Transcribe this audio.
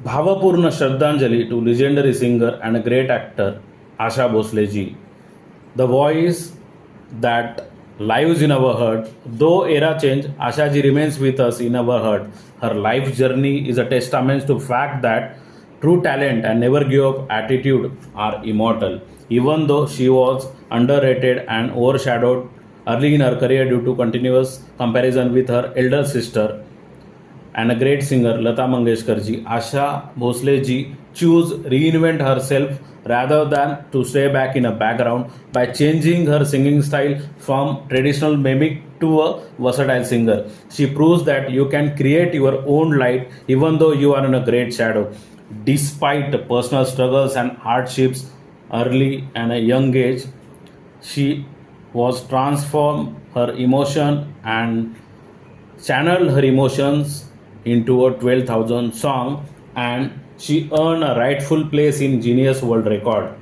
भावपूर्ण श्रद्धांजली to legendary singer and a great actor Asha Bhosle ji. The voice that lives in our heart. Though era change, Asha ji remains with us in our heart. Her life journey is a testament to fact that true talent and never give up attitude are immortal. Even though she was underrated and overshadowed early in her career due to continuous comparison with her elder sister, and a great singer Lata Mangeshkar ji, Asha Bhosle ji choose reinvent herself rather than to stay back in a background by changing her singing style from traditional mimic to a versatile singer. She proves that you can create your own light even though you are in a great shadow. Despite personal struggles and hardships early and a young age, she was transformed her emotion and channeled her emotions into a 12,000 song, and she earned a rightful place in Genius World Record.